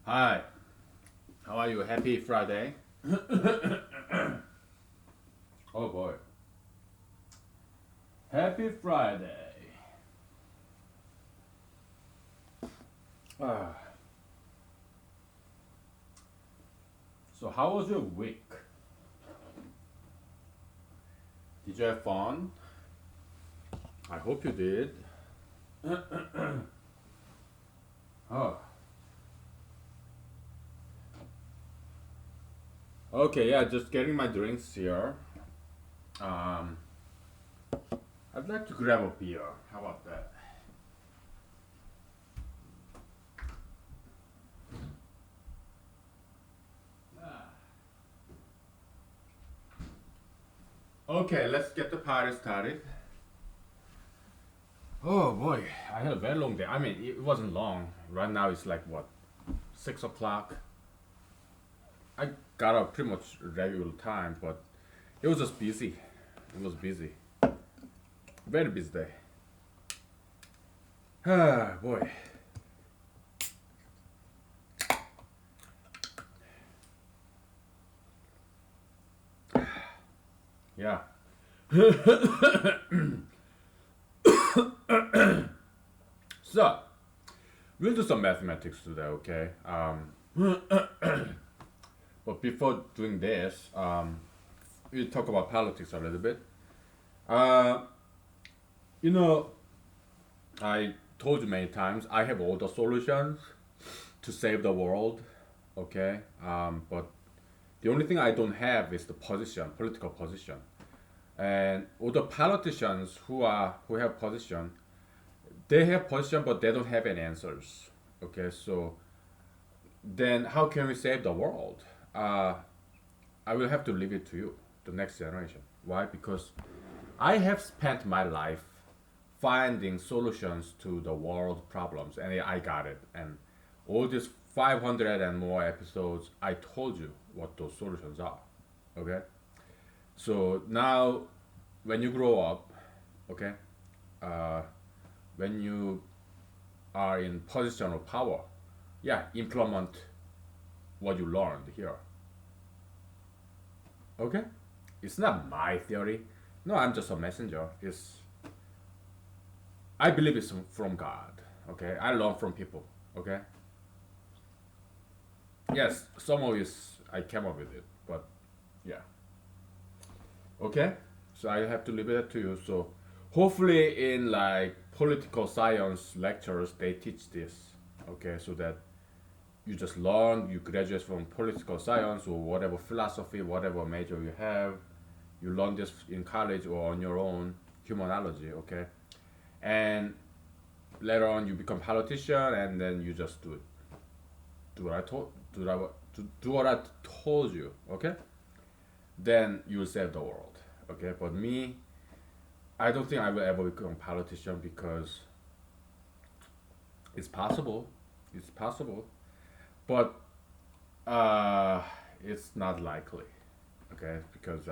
Hi, how are you? Happy Friday. Oh boy. Happy Friday. Ah, so, how was your week? Did you have fun? I hope you did. Oh, okay, yeah, just getting my drinks here. Um, I'd like to grab a beer. How about that? Okay, let's get the party started. Oh boy, I had a very long day. I mean, it wasn't long. Right now it's like what, 6 o'clock. I got up pretty much regular time, but it was just busy. It was busy. Very busy day. Ah, boy. Yeah. So, we'll do some mathematics today, okay? But before doing this, we'll talk about politics a little bit. Uh, you know, I told you many times, I have all the solutions to save the world, okay? But the only thing I don't have is the position, political position. And all the politicians who have position, they have position, but they don't have any answers. Okay, so then how can we save the world? Uh, I will have to leave it to you, the next generation. Why? Because I have spent my life finding solutions to the world problems, and I got it. And all these 500 and more episodes, I told you what those solutions are. Okay, so now when you grow up, okay, uh, when you are in position of power, yeah, implement what you learned here. Okay, it's not my theory. No, I'm just a messenger. It's I believe it's from God. Okay, I learn from people. Okay, yes, some of it I came up with it, but yeah. Okay, so I have to leave it to you. So hopefully in like political science lectures they teach this. Okay, so that you just learn, you graduate from political science or whatever philosophy, whatever major you have, you learn this in college or on your own, humanology, okay? And later on you become politician and then you just do it. Do what I told do what I told you, okay? Then you will save the world. Okay? But me, I don't think I will ever become a politician because it's possible. It's possible. But uh it's not likely. Okay? Because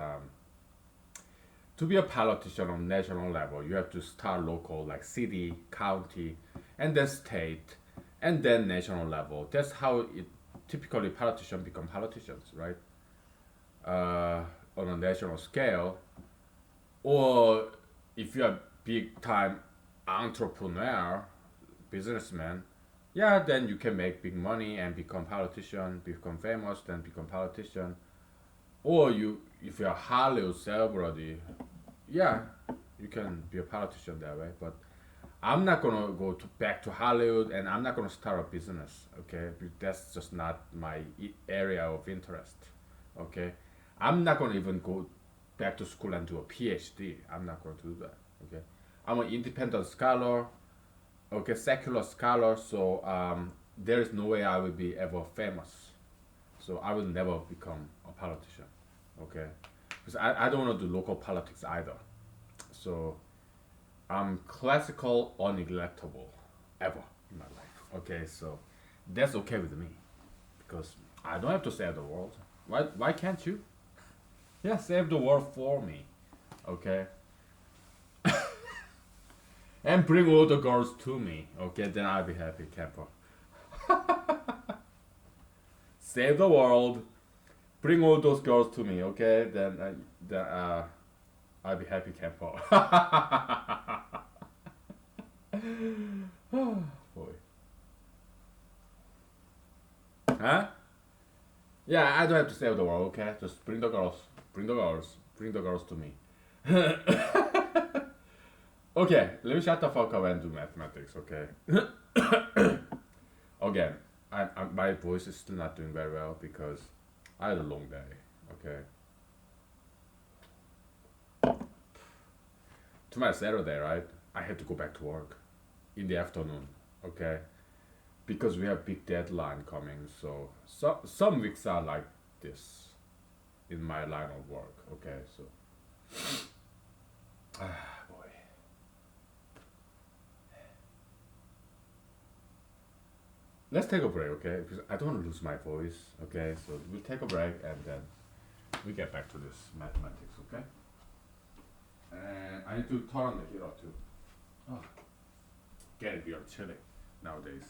to be a politician on national level, you have to start local, like city, county, and then state, and then national level. That's how it typically politicians become politicians, right? On a national scale, or if you're a big time entrepreneur, businessman, yeah, then you can make big money and become politician, become famous, then become politician. Or you, if you're a Hollywood celebrity, yeah, you can be a politician that way. But I'm not gonna go to back to Hollywood, and I'm not gonna start a business. Okay, that's just not my area of interest. Okay, I'm not gonna even go back to school and do a PhD. I'm not going to do that. Okay, I'm an independent scholar. Okay, secular scholar. So there is no way I will be ever famous. So I will never become a politician. Okay, because I don't want to do local politics either. So I'm classical unelectable ever in my life. Okay, so that's okay with me because I don't have to save the world. Why can't you? Yeah, save the world for me. Okay, and bring all the girls to me. Okay, then I'll be happy camper. save the world, bring all those girls to me, okay? Then I'll be happy camper. Boy. Huh? Yeah, I don't have to save the world, okay? Just bring the girls. Bring the girls. Bring the girls to me. Okay, let me shut the fuck up and do mathematics, okay? Again, my voice is still not doing very well because I had a long day, okay? Tomorrow Saturday, right? I had to go back to work in the afternoon, okay? Because we have big deadline coming, so some weeks are like this in my line of work, okay? So, boy. Let's take a break, okay? Because I don't want to lose my voice, okay? So we'll take a break and then we get back to this mathematics, okay? And I need to turn on the heater too. Oh, get it, we are chilly nowadays.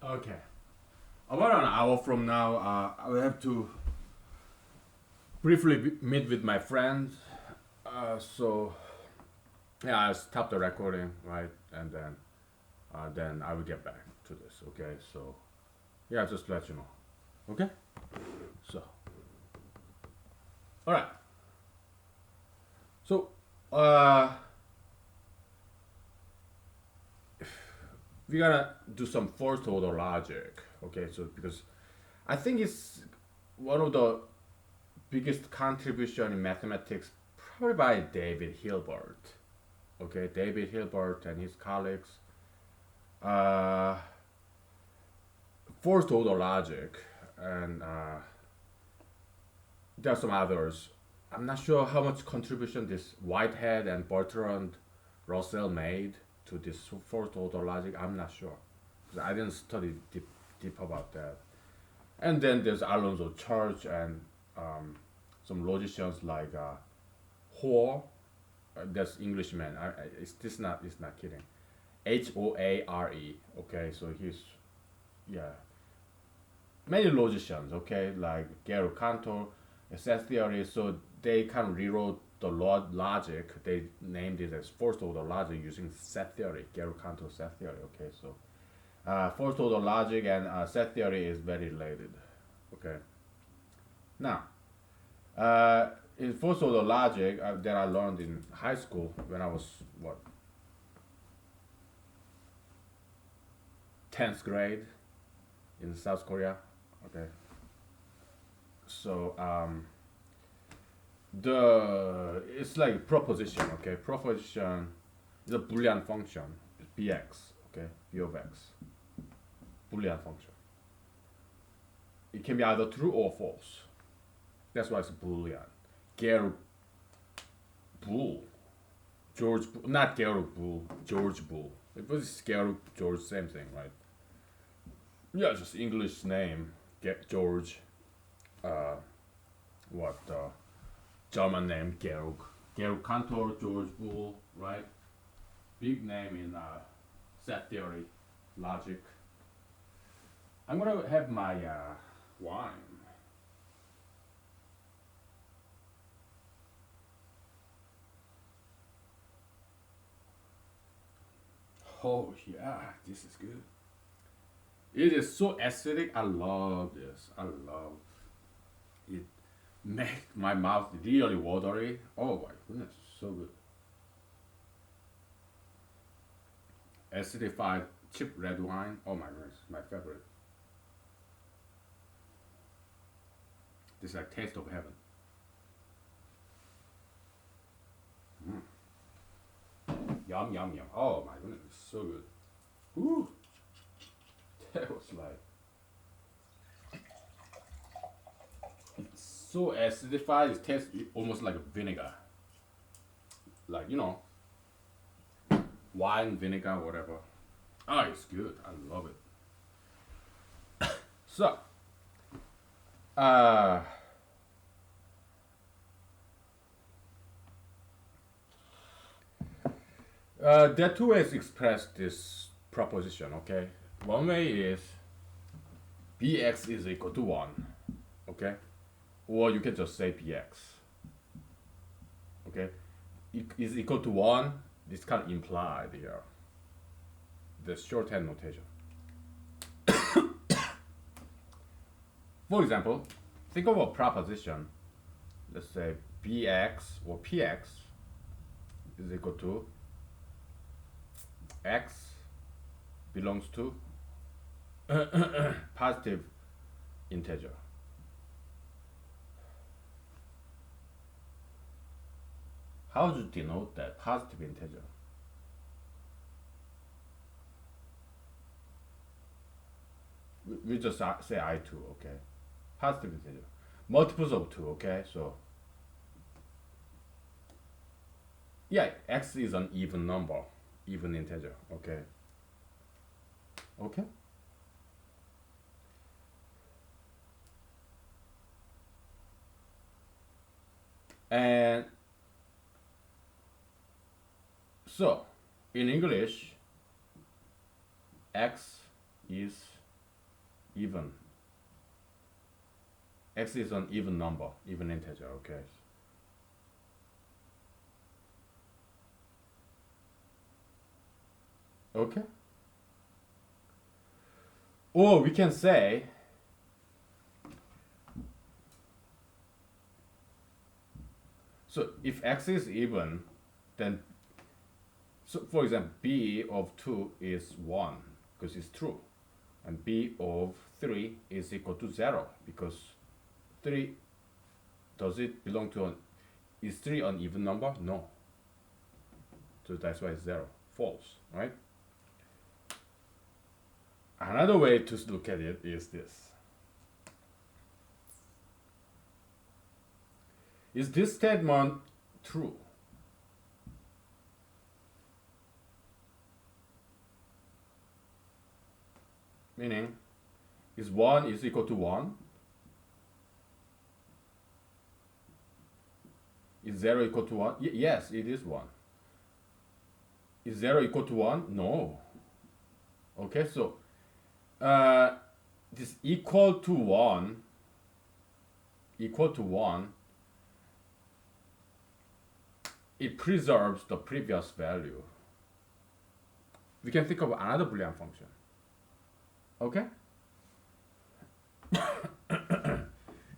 Okay. About an hour from now, I will have to briefly meet with my friend. So yeah, I'll stop the recording, right, and then I will get back to this. Okay, so yeah, just let you know. Okay, so all right. So we gotta do some fourth order logic. Okay, so because I think it's one of the biggest contribution in mathematics, probably by David Hilbert. Okay, David Hilbert and his colleagues. Uh, Fourth order logic, and there are some others. I'm not sure how much contribution this Whitehead and Bertrand Russell made to this fourth order logic. I'm not sure because I didn't study deep about that. And then there's Alonzo Church and some logicians like Hoare. That's Englishman. It's not kidding. Hoare. Okay, so he's yeah. Many logicians. Okay, like Gero Cantor, set theory. So they kind of rewrote the logic, they named it as first order logic using set theory, Gero-Cantor set theory. Okay, so first order logic and set theory is very related. Okay. Now, in first order logic that I learned in high school when I was what 10th grade in South Korea. Okay. So the it's like proposition. Okay, proposition is a Boolean function. It's bx. Okay, b of x. Boolean function. It can be either true or false. That's why it's Boolean. Gero Boole. George, not Gero Boole, George Boole. It was Gero George, same thing, right? Yeah, just English name. Get George. What? German name Georg. Gero-Cantor, George Boole, right? Big name in set theory, logic. I'm gonna have my wine. Oh yeah, this is good. It is so acidic. I love this. I love it. Make my mouth really watery. Oh my goodness, so good. Acidified cheap red wine. Oh my goodness, my favorite. This is like taste of heaven. Mm. Yum yum yum. Oh my goodness, it's so good. Ooh, that was like it's so acidified. It tastes almost like vinegar, like wine vinegar, whatever. Oh, it's good. I love it. So, uh, there are two ways to express this proposition. Okay, one way is bx is equal to 1. Okay, or you can just say bx. Okay, is equal to 1. This kind of implied here. The shorthand notation. For example, think of a proposition. Let's say bx or px is equal to x belongs to positive integer. How do you denote that positive integer? We just say I2, okay? Positive integer. Multiples of 2, okay? So, yeah, x is an even number, even integer, okay? Okay? And so, in English, x is even. X is an even number, even integer, okay? Okay? Or we can say so if x is even, then so for example b of 2 is 1 because it's true, and b of 3 is equal to 0 because 3, does it belong to an, is 3 an even number? No. So that's why it's 0. False, right? Another way to look at it is this. Is this statement true? Meaning, is 1 is equal to 1? Is 0 equal to 1? Yes, it is 1. Is 0 equal to 1? No. Okay, so this equal to 1 it preserves the previous value. We can think of another Boolean function. Okay?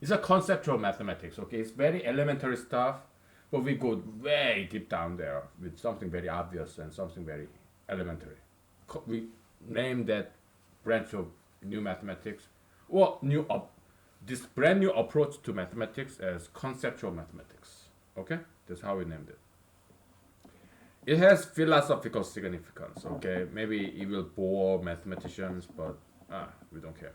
It's a conceptual mathematics, okay? It's very elementary stuff, but we go way deep down there with something very obvious and something very elementary. We name that branch of new mathematics, or this brand new approach to mathematics as conceptual mathematics. Okay? That's how we named it. It has philosophical significance, okay? Maybe it will bore mathematicians, but we don't care.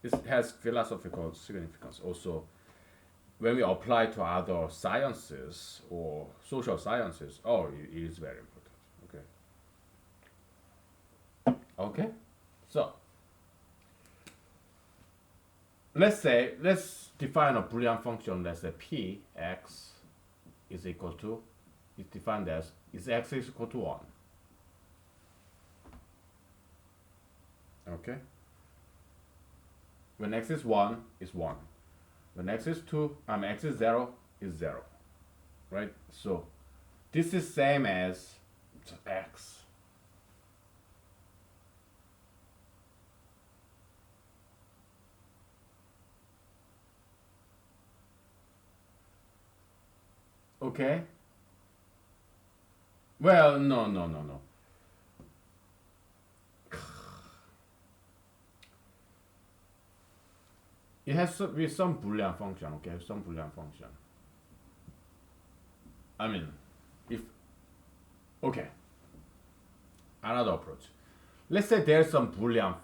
It has philosophical significance also when we apply to other sciences or social sciences. Oh, it is very important. Okay. Okay. So let's define a Boolean function. Let's say p x is equal to, it's defined as, is x is equal to 1. Okay. When x is 1 is 1. When x is 2, x is 0 is 0. Right? So this is same as x. Okay? Well, no. It has with some Boolean function, okay? Some Boolean function. I mean, if, okay, another approach. Let's say there's some Boolean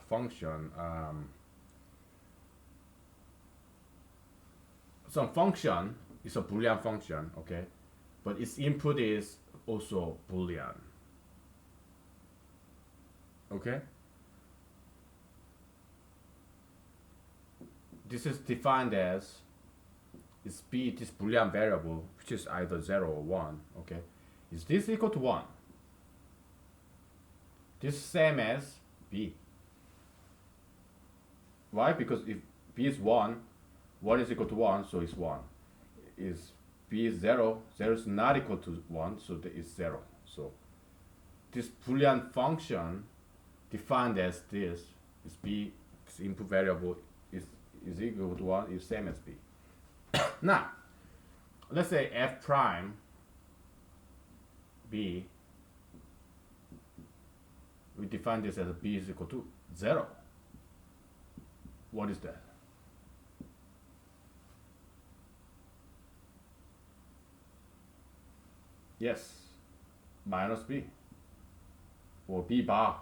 function. Some function is a Boolean function, okay? But its input is also Boolean. Okay? This is defined as, is b, this Boolean variable, which is either 0 or 1, okay? Is this equal to 1? This is same as b. Why? Because if b is 1, 1 is equal to 1, so it's 1. Is b is 0, 0 is not equal to 1, so it's 0. So this Boolean function defined as this is b, its input variable is equal to 1, is same as b. Now, let's say f prime b, we define this as b is equal to 0. What is that? Yes, minus b, or b bar,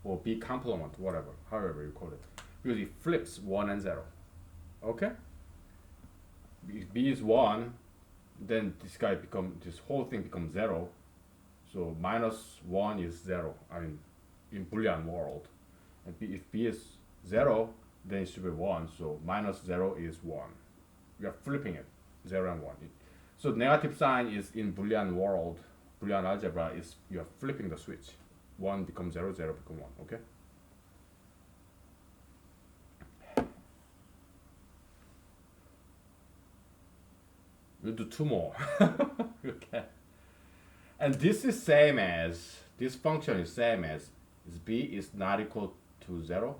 or b complement, whatever, however you call it, because it flips 1 and 0. Okay? If b is 1, then this whole thing becomes 0. So minus 1 is 0. I mean, in Boolean world. And if b is 0, then it should be 1. So minus 0 is 1. We are flipping it, 0 and 1. So negative sign is in Boolean world, Boolean algebra is you are flipping the switch. 1 becomes 0, 0 becomes 1. Okay? We'll do 2 more. Okay. And this is same as, this function is same as, is b is not equal to 0.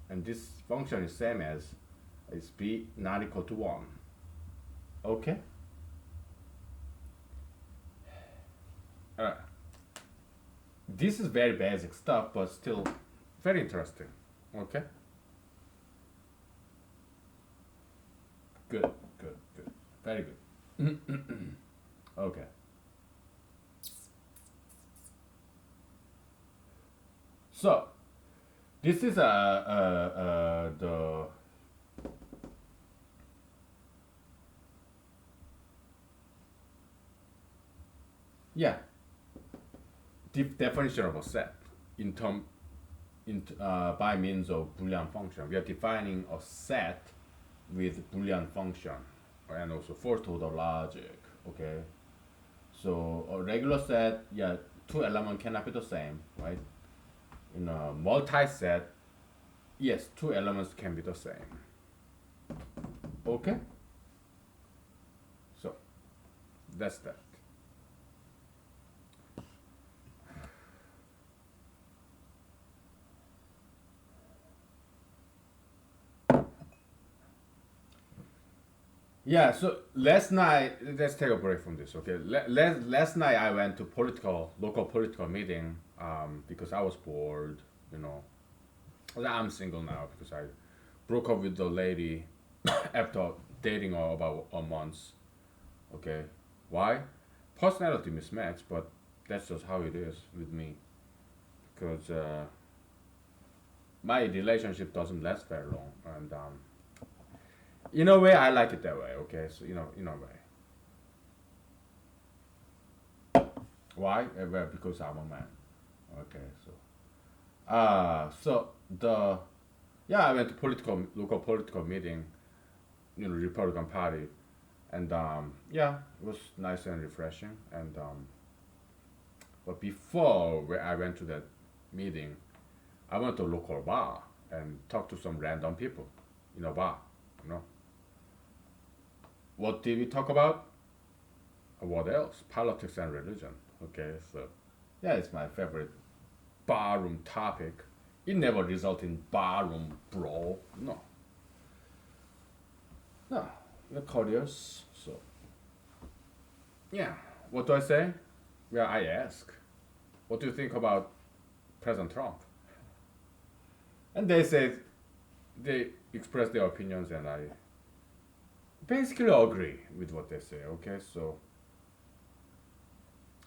And this function is same as, is b not equal to 1. Okay? This is very basic stuff, but still very interesting. Okay? Good. Very good. Okay. So, this is the definition of a set by means of Boolean function. We are defining a set with Boolean function and also first order logic. Okay, so a regular set, 2 elements cannot be the same, right? In a multi-set, yes, 2 elements can be the same. Okay. That's that. Yeah. So last night, let's take a break from this. Okay. Last night I went to local political meeting because I was bored. You know, well, I'm single now because I broke up with the lady after dating her about a month. Okay, why? Personality mismatch, but that's just how it is with me. Because my relationship doesn't last very long, and in a way, I like it that way. Okay, so in a way, why? Well, because I'm a man. Okay, so the yeah, I went to local political meeting, Republican Party, and yeah, it was nice and refreshing. And but before I went to that meeting, I went to a local bar and talked to some random people in a bar. You know, what did we talk about? What else? Politics and religion. Okay, so yeah, it's my favorite barroom topic. It never results in barroom brawl. No, no, we're courteous. So yeah, what do I say? Well, I ask, what do you think about President Trump? And they express their opinions, and I basically agree with what they say. Okay, so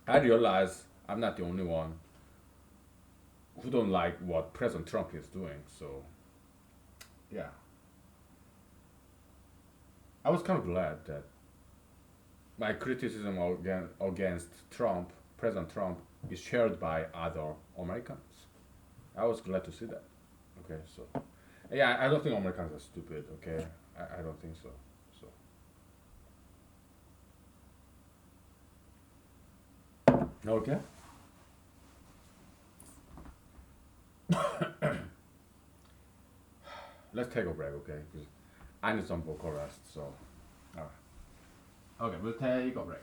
I realize I'm not the only one who don't like what President Trump is doing. So yeah, I was kind of glad that my criticism against President Trump, is shared by other Americans. I was glad to see that. Okay, so yeah, I don't think Americans are stupid. Okay, I don't think so. So okay, let's take a break. Okay, 'cause I need some vocal rest. So all right. Okay, we'll take a break.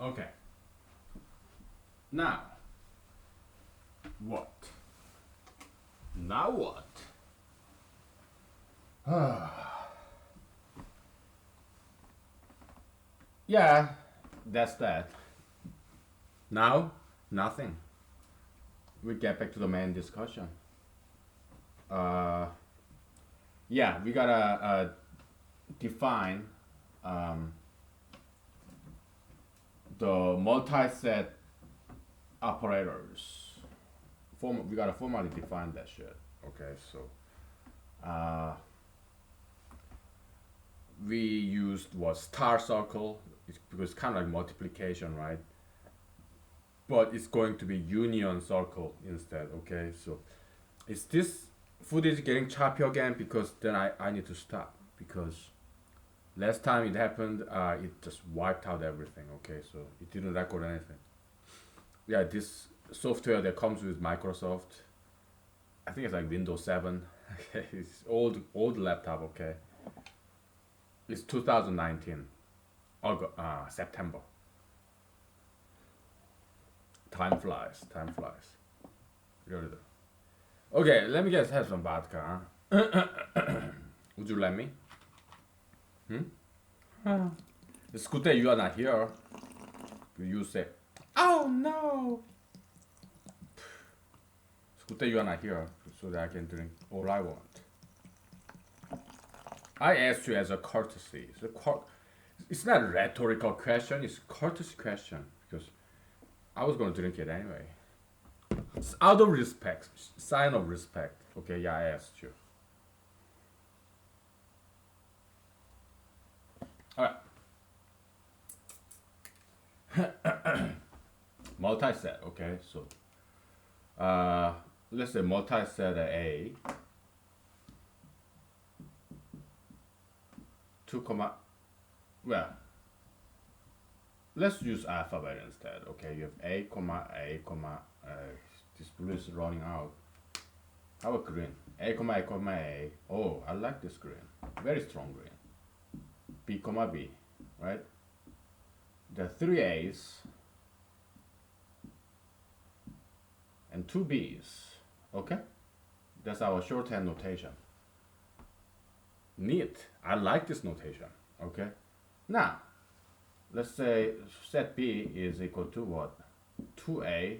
Okay. Now, what? Now what? Yeah, that's that. Now, nothing. We get back to the main discussion. Uh, yeah, we gotta define um, the multi-set operators. We gotta formally define that shit. Okay, so uh, we used what star circle. Because it's kind of like multiplication, right? But it's going to be union circle instead. Okay, so is this food is getting choppy again because then I need to stop because last time it happened it just wiped out everything. Okay, so it didn't record anything. Yeah, this software that comes with Microsoft, I think it's like Windows 7. Okay, it's old laptop. Okay, it's 2019 August, September. Time flies. Time flies. Really do. Okay, let me just have some vodka. Huh? Would you let me? It's good that you are not here. You say, "Oh no!" It's good that you are not here, so that I can drink all I want. I asked you as a courtesy. It's not a rhetorical question. It's a courtesy question because I was going to drink it anyway. It's out of respect, sign of respect. Okay, yeah, I asked you. All right. Multi-set. Okay, so let's say multi-set A. 2 comma. Well, let's use alphabet instead. Okay, you have A comma A comma. This blue is running out. How about green? A comma A comma A. Oh, I like this green. Very strong green. B comma B, right? There are 3 A's and 2 B's. Okay, that's our shorthand notation. Neat. I like this notation. Okay, now let's say set B is equal to what? 2A,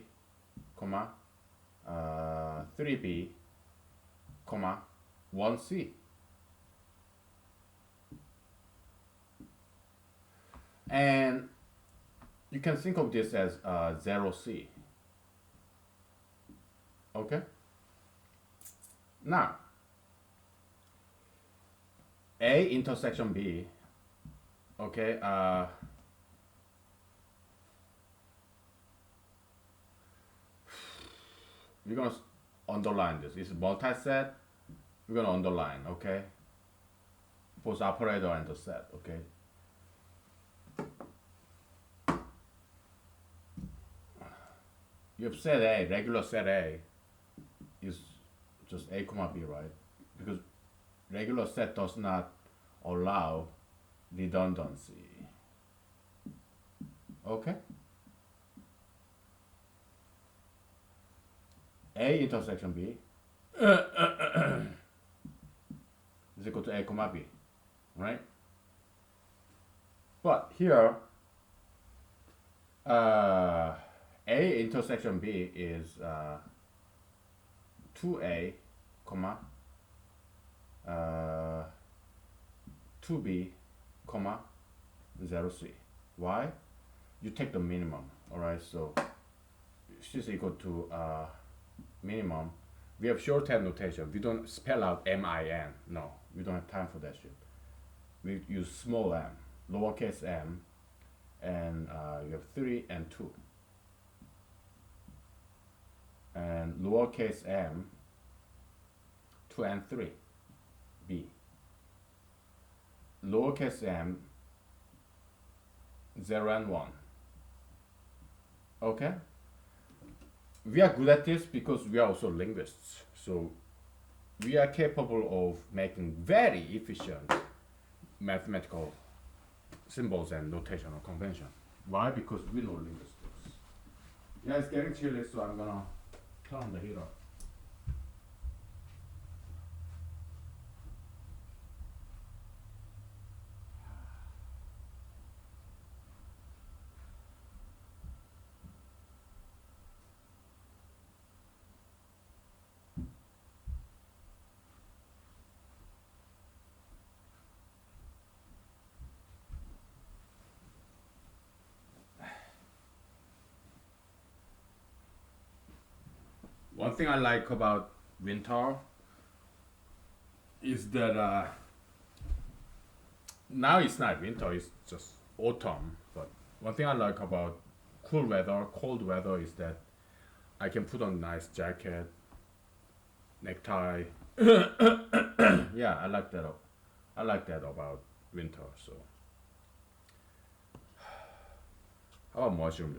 comma, 3B, comma, 1C. And you can think of this as 0C. Okay? Now, A intersection B, okay, we're gonna underline this. It's multi-set. We're gonna underline, okay? Both operator and the set, okay? You have set A, regular set A is just A comma B, right? Because regular set does not allow redundancy. Okay? A intersection B is equal to A comma B, right? But here, A intersection B is 2A, comma, 2B, comma, 0C. Why? You take the minimum, alright? So this is equal to minimum. We have shorthand notation. We don't spell out MIN. No, we don't have time for that shit. We use small m, lowercase m, and you have 3 and 2. And lowercase m, 2 and 3, B. Lowercase m, 0 and 1. Okay? We are good at this because we are also linguists. So we are capable of making very efficient mathematical symbols and notational convention. Why? Because we know linguistics. Yeah, it's getting chilly, so I'm gonna turn on the heater. One thing I like about winter is that now it's not winter, it's just autumn. But one thing I like about cool weather, cold weather is that I can put on nice jacket, necktie. Yeah, I like that. I like that about winter. So, how about mushroom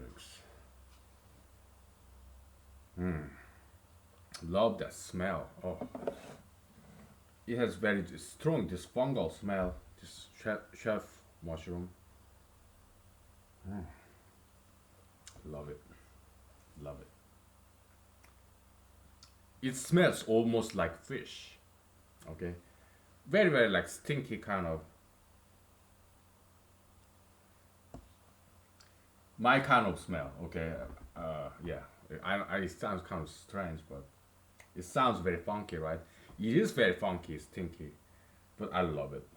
mix? Love that smell. Oh, it has very strong this fungal smell. This chef mushroom. Love it. Love it. It smells almost like fish. Okay, very very like stinky kind of my kind of smell. Okay, yeah. It sounds kind of strange, but it sounds very funky, right? It is very funky, stinky, but I love it.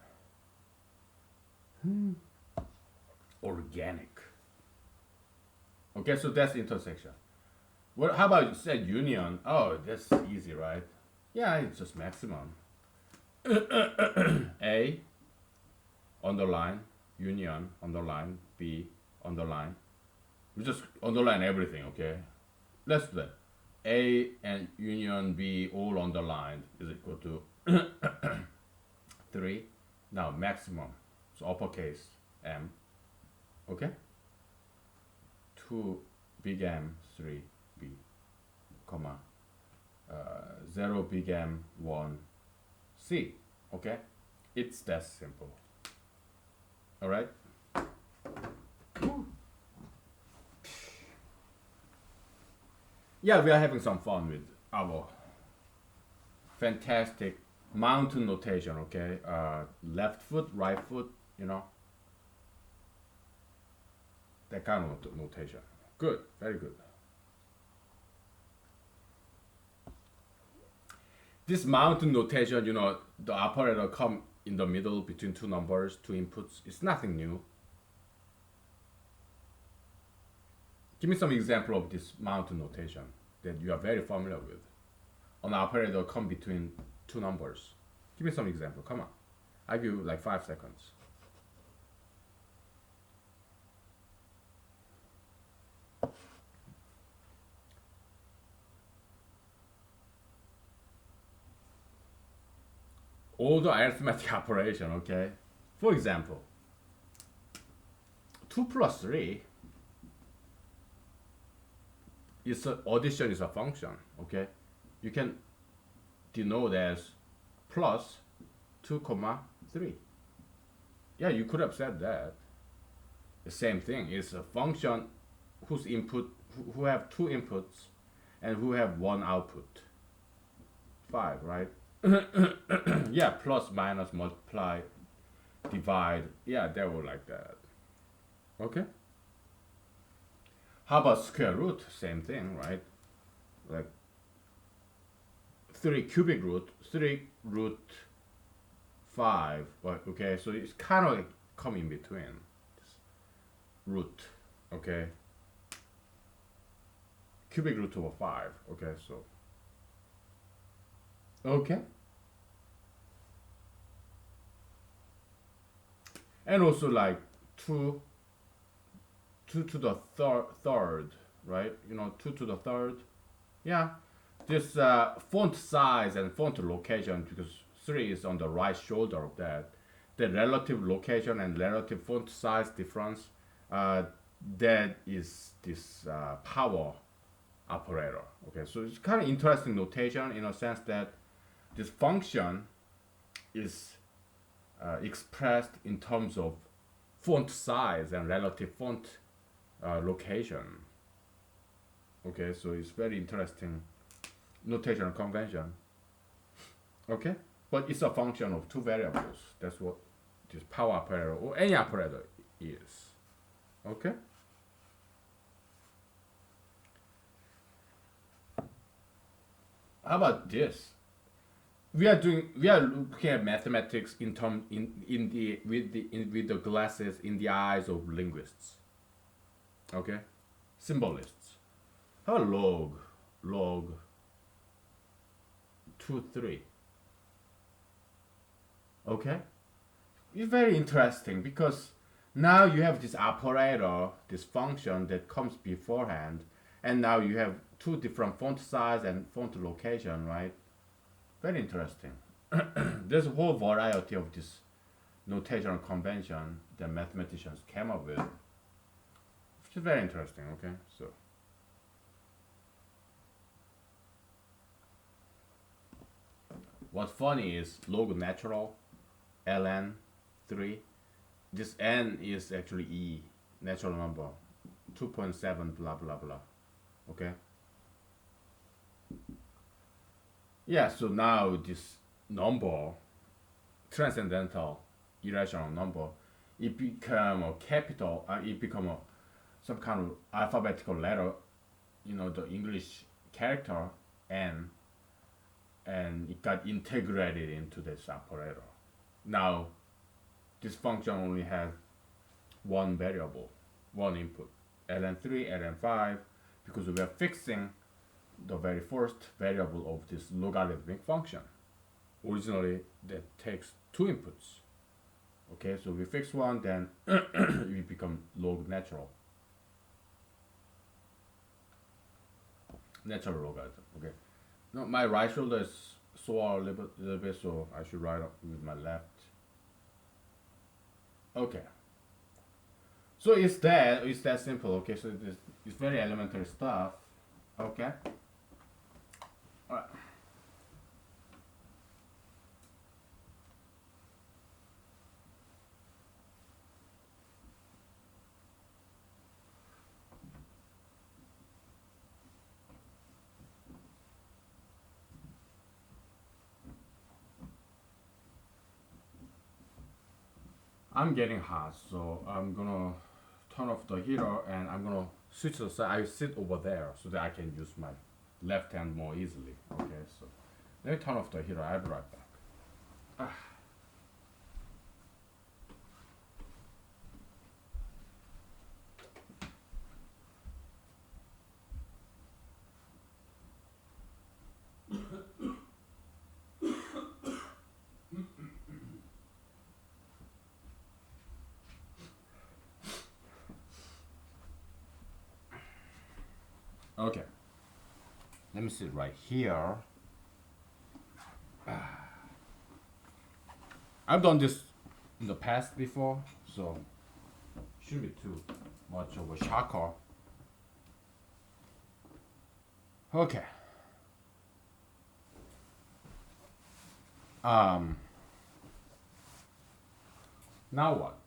Organic. Okay, so that's intersection. What? How about you said union? Oh, that's easy, right? Yeah, it's just maximum. A underline union underline B underline. We just underline everything, okay? Let's do that. A and union B all underlined is equal to 3. Now maximum, so uppercase M, okay? 2 big M 3 B, comma 0 big M 1 C, okay? It's that simple. All right. Yeah, we are having some fun with our fantastic mountain notation, okay? Left foot, right foot, you know, that kind of notation. Good, very good. This mountain notation, you know, the operator come in the middle between two numbers, two inputs. It's nothing new. Give me some example of this mountain notation that you are very familiar with. An operator come between two numbers. Give me some example. Come on. I give you like 5 seconds. All the arithmetic operation, okay? For example, 2 plus 3 is addition is a function, okay? You can denote as plus 2 comma 3. Yeah, you could have said that. The same thing is a function whose input who have two inputs and who have one output. 5, right? Yeah, plus minus multiply divide. Yeah, they were like that. Okay. How about square root? Same thing, right? Like 3 cubic root, 3 root 5. Okay, so it's kind of like come in between. Root, okay? Cubic root over 5. Okay, so. Okay. And also like 2 to the third, right? You know, 2 to the third. Yeah, this font size and font location, because 3 is on the right shoulder of that. The relative location and relative font size difference, that is this power operator. Okay, so it's kind of interesting notation in a sense that this function is expressed in terms of font size and relative font location. Okay, so it's very interesting notational convention. Okay, but it's a function of two variables. That's what this power operator or any operator is. Okay. How about this? We are looking at mathematics in the with the glasses in the eyes of linguists. Okay, symbolists. How about log 2 3? Okay, it's very interesting because now you have this operator, this function that comes beforehand, and now you have two different font size and font location, right? Very interesting. There's a whole variety of this notational convention that mathematicians came up with, which is very interesting. Okay, so what's funny is log natural, ln 3. This n is actually e, natural number, 2.7 blah blah blah. Okay. Yeah. So now this number, transcendental irrational number, it become a capital. It become a some kind of alphabetical letter. You know, the English character n, and it got integrated into this operator. Now, this function only has one variable, one input, ln3, ln5, because we are fixing the very first variable of this logarithmic function. Originally, that takes two inputs. Okay, so we fix one, then we become log natural. Natural logarithm. Okay. No, my right shoulder is sore a little bit, so I should write up with my left. Okay. So it's that simple. Okay, so it's very elementary stuff. Okay. All right. I'm getting hot, so I'm gonna turn off the heater and I'm gonna switch the side. I sit over there so that I can use my left hand more easily. Okay, so let me turn off the heater. I'll be right back. Ah. Okay, let me sit right here. I've done this in the past before, so shouldn't be too much of a shocker. Okay. Um. Now what?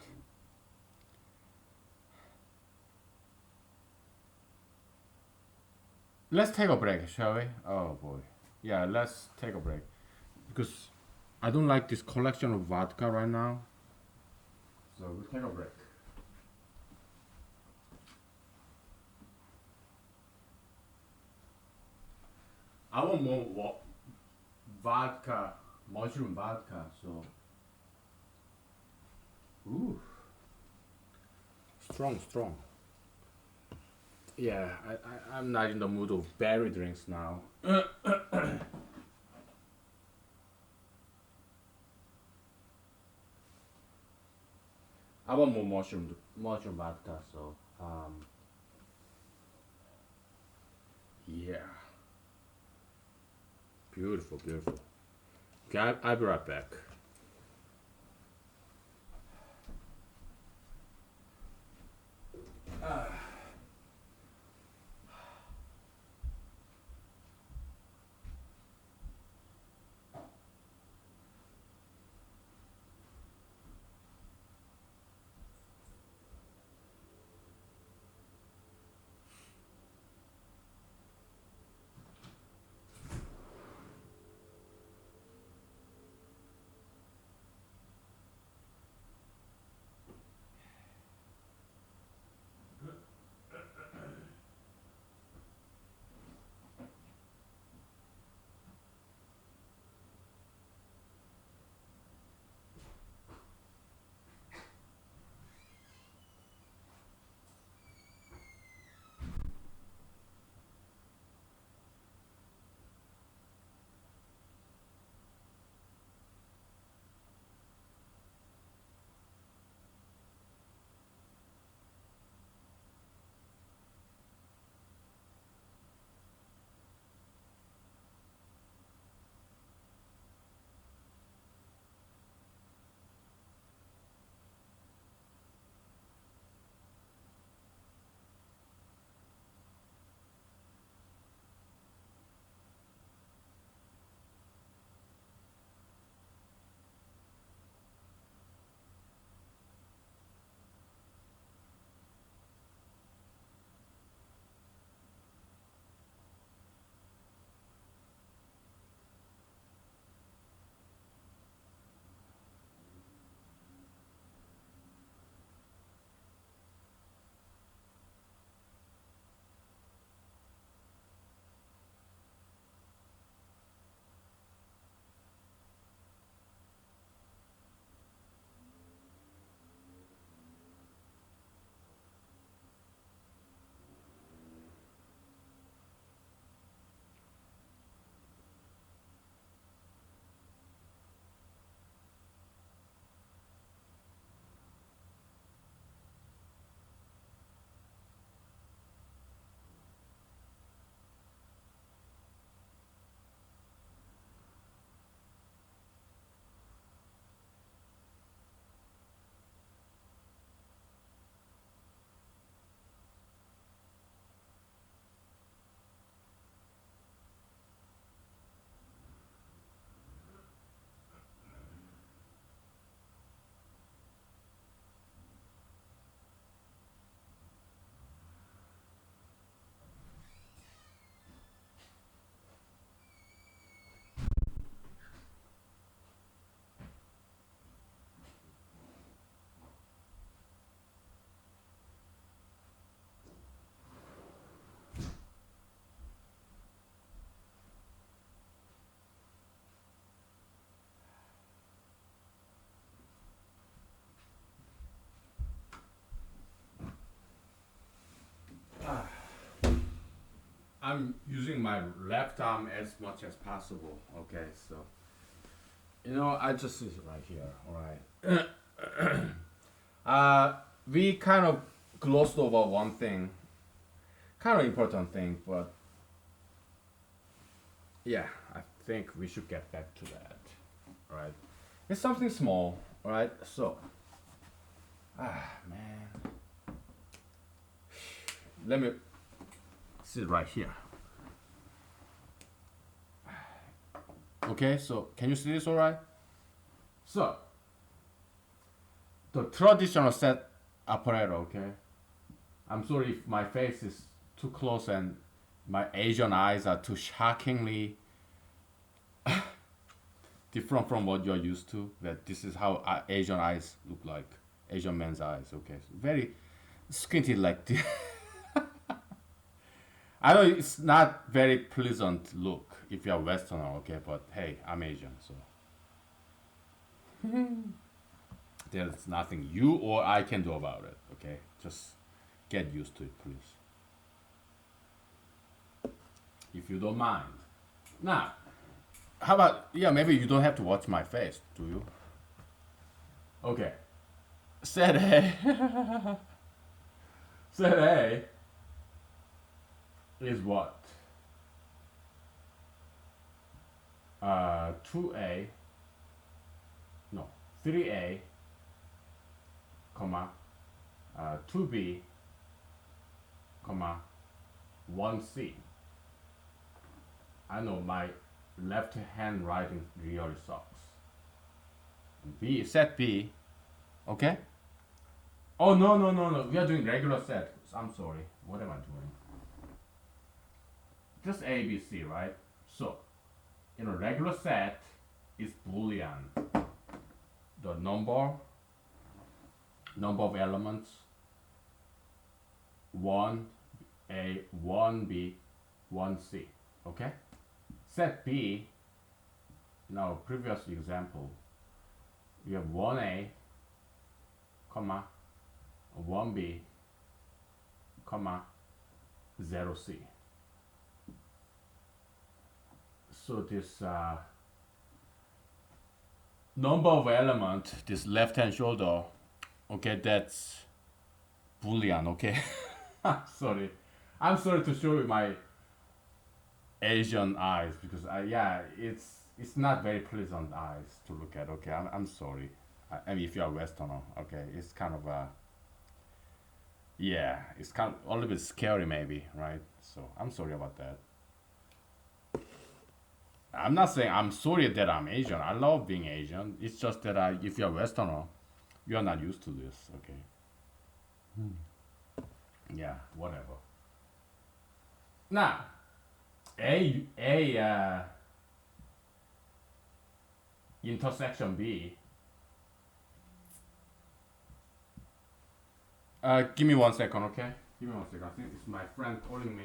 Let's take a break, shall we? Oh boy. Yeah, let's take a break because I don't like this collection of vodka right now. So we'll take a break. I want more vodka, mushroom vodka. So, ooh, strong, strong. Yeah, I'm not in the mood of berry drinks now. I want more mushroom vodka. So, yeah, beautiful, beautiful. Okay, I'll be right back. I'm using my left arm as much as possible. Okay, so I just sit right here. All right. We kind of glossed over one thing, kind of important thing, but yeah, I think we should get back to that. All right. It's something small. All right. So, man, let me sit right here. Okay. So, can you see this? All right. So, the traditional set apparatus. Okay. I'm sorry if my face is too close and my Asian eyes are too shockingly different from what you're used to. That this is how Asian eyes look like. Asian men's eyes. Okay, so very squinty like this. I know it's not very pleasant look if you're Westerner. Okay, but hey, I'm Asian, so there's nothing you or I can do about it. Okay, just get used to it, please, if you don't mind. Now, how about, yeah, maybe you don't have to watch my face, do you? Okay. Set A. Set A is what? 2A, no, 3A, comma, 2B, comma, 1C. I know my left hand writing really sucks. B, set B, okay? Oh, no, no, no, no, we are doing regular set. I'm sorry, what am I doing? Just A, B, C, right? So, in a regular set, is Boolean. The number of elements, 1A, 1B, 1C, okay? Set B, now previous example, we have 1A, comma, 1B, comma, 0C. So this number of element, this left hand shoulder, okay, that's Boolean, okay? Sorry. I'm sorry to show you my Asian eyes because yeah, it's not very pleasant eyes to look at. Okay, I'm sorry. I mean, if you're a Westerner, okay, it's kind of yeah, it's kind of a little bit scary, maybe, right? So I'm sorry about that. I'm not saying I'm sorry that I'm Asian. I love being Asian. It's just that if you're a Westerner, you're not used to this. Okay. Yeah, whatever. Now, A intersection B. Give me 1 second, okay? Give me 1 second. I think it's my friend calling me.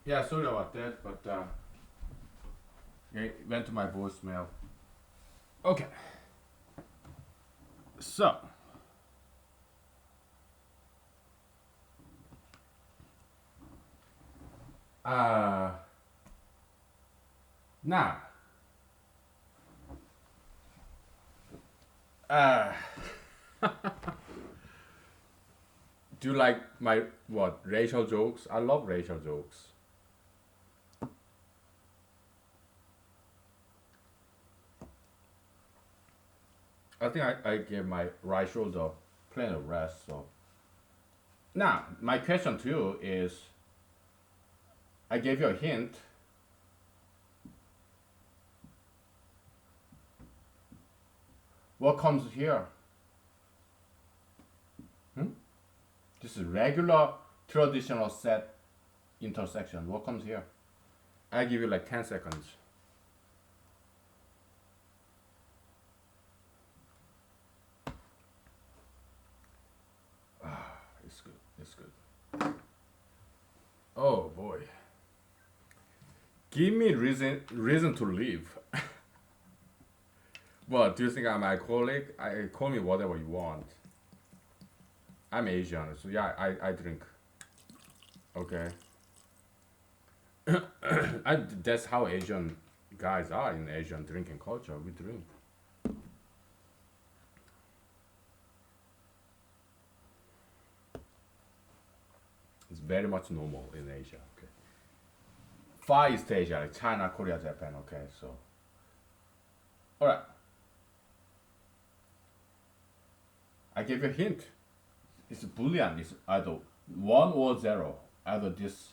Yeah, sorry about that, but it went to my voicemail. Okay. So, now, uh, do you like my racial jokes? I love racial jokes. I think I gave my right shoulder plenty of rest. So now my question to you is, I gave you a hint. What comes here? This is regular traditional set intersection. What comes here? I give you like 10 seconds. It's good. It's good. Oh boy. Give me reason to live. What do you think I'm alcoholic? I call me whatever you want. I'm Asian, so yeah, I drink. Okay. That's how Asian guys are in Asian drinking culture. We drink. It's very much normal in Asia. Okay. Far East Asia, like China, Korea, Japan. Okay, so all right. I give you a hint. It's Boolean. It's either one or zero. Either this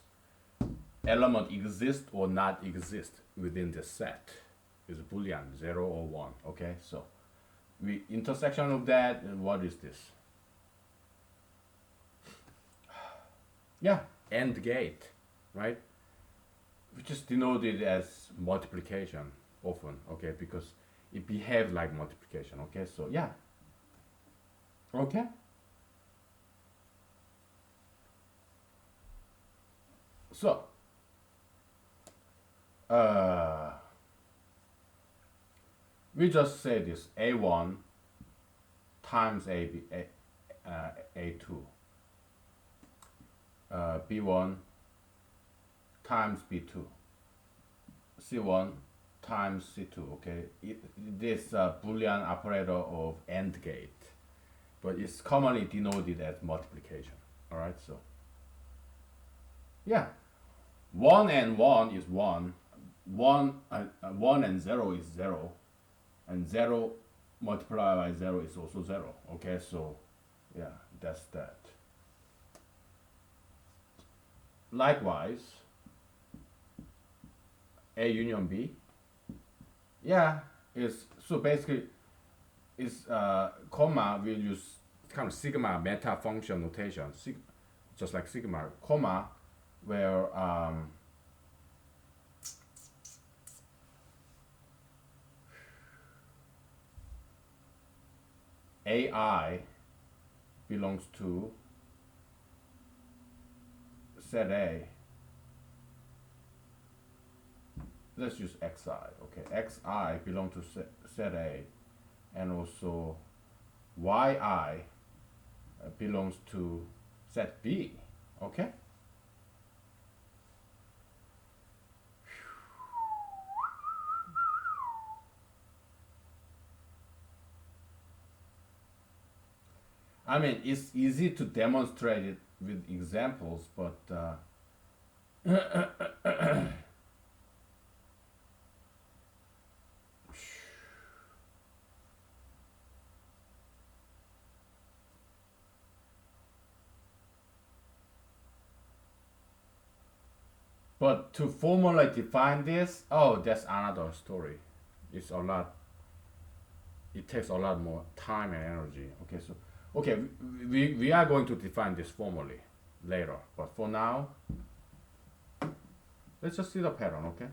element exist or not exist within the set. It's Boolean, zero or one. Okay, so we intersection of that. And what is this? Yeah, AND gate, right? Which is denoted as multiplication often. Okay, because it behaves like multiplication. Okay, so yeah. Okay. So, uh, we just say this A1 times A2, B1 times B2, C1 times C2. Okay, this Boolean operator of AND gate, but it's commonly denoted as multiplication. All right, so yeah, 1 and 1 is 1, 1 and 0 is 0, and 0 multiplied by 0 is also 0. Okay, so yeah, that's that. Likewise, A union B, yeah, is so basically is comma we'll use kind of sigma meta function notation, just like sigma comma, where AI belongs to set A. Let's use xi. Okay, xi belongs to set A, and also yi belongs to set B. Okay. I mean, it's easy to demonstrate it with examples, but but to formally define this, oh, that's another story. It's a lot. It takes a lot more time and energy. Okay, so okay, we are going to define this formally later, but for now, let's just see the pattern. Okay.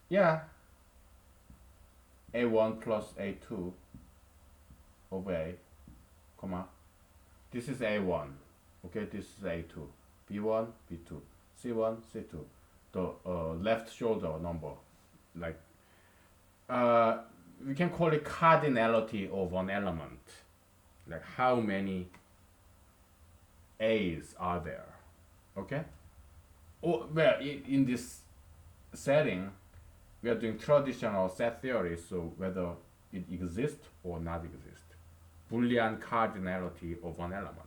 Yeah. A1 plus A2 over A, comma. This is A1. Okay, this is A2. B1, B2. C1, C2. The left shoulder number, like we can call it cardinality of an element, like how many A's are there. Okay. Or well, in this setting, we are doing traditional set theory, so whether it exists or not exist. Boolean cardinality of an element.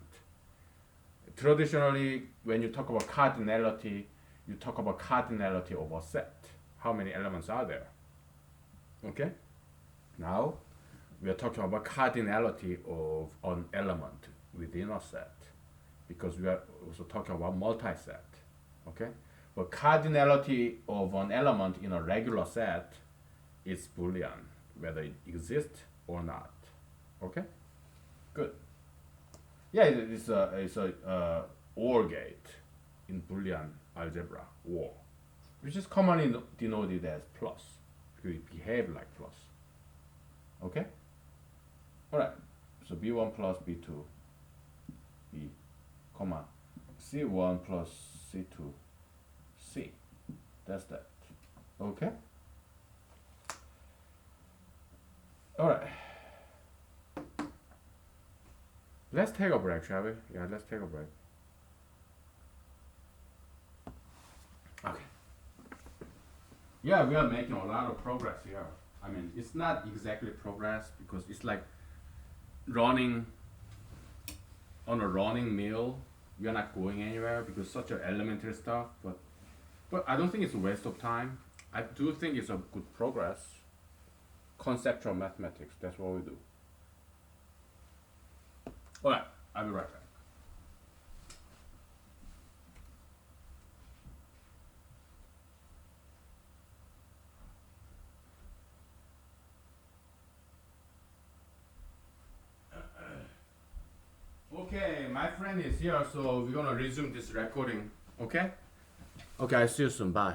Traditionally, when you talk about cardinality, you talk about cardinality of a set. How many elements are there? Okay? Now, we are talking about cardinality of an element within a set, because we are also talking about multi-set. Okay? But cardinality of an element in a regular set is Boolean, whether it exists or not. Okay? Good. Yeah, it's a OR gate in Boolean algebra, OR, which is commonly denoted as plus, because it behaves like plus. Okay? Alright, so B1 plus B2, B C1 plus C2 C. That's that. Okay. All right. Let's take a break, shall we? Yeah, let's take a break. Okay. Yeah, we are making a lot of progress here. I mean, it's not exactly progress because it's like running on a running mill. We are not going anywhere because such an elementary stuff. But I don't think it's a waste of time. I do think it's a good progress. Conceptual mathematics. That's what we do. All right. I'll be right back. Okay, my friend is here, so we're gonna resume this recording. Okay? Okay, I see you soon. Bye.